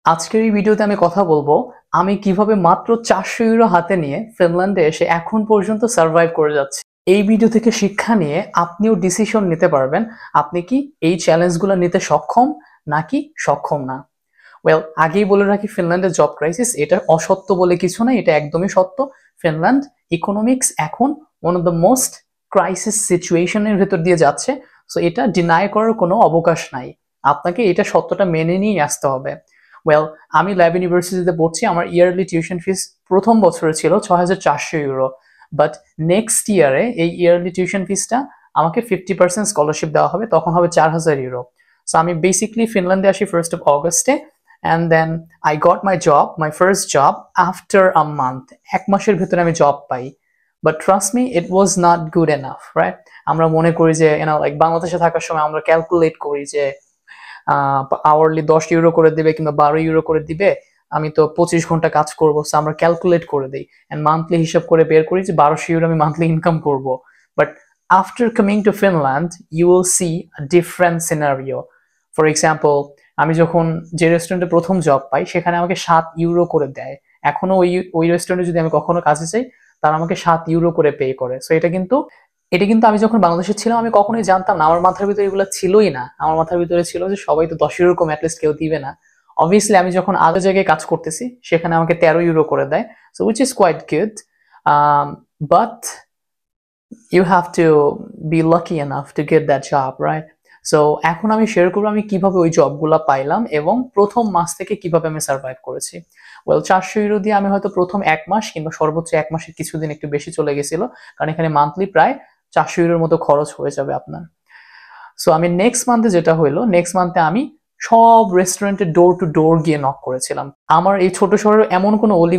আজকের এই ভিডিওতে আমি কথা বলবো আমি কিভাবে মাত্র 400 ইউরো হাতে নিয়ে ফিনল্যান্ডে এসে এখন পর্যন্ত সার্ভাইভ করে যাচ্ছি। এই ভিডিও থেকে শিক্ষা নিয়ে আপনিও ডিসিশন নিতে পারবেন আপনি কি এই চ্যালেঞ্জগুলো নিতে সক্ষম নাকি সক্ষম না। আগেই বলে রাখি, ফিনল্যান্ডের জব ক্রাইসিস এটা অসত্য বলে কিছু নাই, এটা একদমই সত্য। ফিনল্যান্ড ইকোনমিক্স এখন one of the most crisis সিচুয়েশনের ভেতর দিয়ে যাচ্ছে। সো এটা ডিনাই করার কোনো অবকাশ নাই, আপনাকে এটা সত্যটা মেনে নিয়ে আসতে হবে। ওয়েল, আমি ল্যাব ইউনিভার্সিটিতে পড়ছি, আমার ইয়ারলি টিউশন ফিস প্রথম বছরে ছিল 6400 ইউরো, বাট নেক্সট ইয়ারে এই ইয়ারলি টিউশন ফিসটা আমাকে 50% স্কলারশিপ দেওয়া হবে, তখন হবে 4000 ইউরো। সো আমি বেসিকলি ফিনল্যান্ডে আসি 1 অগস্টে, and then I got my job, my first job after a month. এক মাসের ভিতরে আমি job pi, but trust me, it was not good enough, right? আমরা মনে করি যে লাইক বাংলাদেশে থাকার সময় আমরা ক্যালকুলেট করি যে আওয়ারলি 10 ইউরো করে দিবে কিংবা 12 ইউরো করে দিবে, আমি তো 25 ঘন্টা কাজ করবো, সো আমরা ক্যালকুলেট করে দিই এন্ড মান্থলি হিসাব করে বের করি যে 1200 ইউরো আমি মান্থলি ইনকাম করব। But after coming to Finland you will see a different scenario. For example, আমি যখন যে রেস্টুরেন্টে প্রথম জব পাই সেখানে আমাকে 7 ইউরো করে দেয়। এখনো ওই রেস্টুরেন্টে যদি আমি কখনো কাজে চাই, তারা আমাকে 7 ইউরো করে পে করে। সো এটা কিন্তু আমি যখন বাংলাদেশে ছিলাম আমি কখনোই জানতাম না, আমার মাথার ভিতরে এগুলো ছিলই না। আমার মাথার ভিতরে ছিল যে সবাই তো 10 ইউরো কম অ্যাটলিস্ট কেউ দিবে না। অবভিয়াসলি আমি যখন আলাদা জায়গায় কাজ করতেছি সেখানে আমাকে 13 ইউরো করে দেয়, so which is quite good, but you have to be lucky enough to get that job, right? So এখন আমি শেয়ার করবো আমি কিভাবে ওই জবগুলো পাইলাম এবং প্রথম মাস থেকে কিভাবে আমি সার্ভাইভ করেছি। 400 ইউরো দিয়ে আমি হয়তো প্রথম 1 মাস কিংবা সর্বোচ্চ 1 মাসের কিছুদিন একটু বেশি চলে গেছিল, কারণ এখানে মান্থলি প্রায় 400 ইউরোর মতো খরচ হয়ে যাবে আপনার। সো আমি নেক্সট মান্থে আমি সব রেস্টুরেন্টে ডোর টু ডোর গিয়ে নক করেছিলাম। আমার এই ছোট শহরের এমন কোনো অলি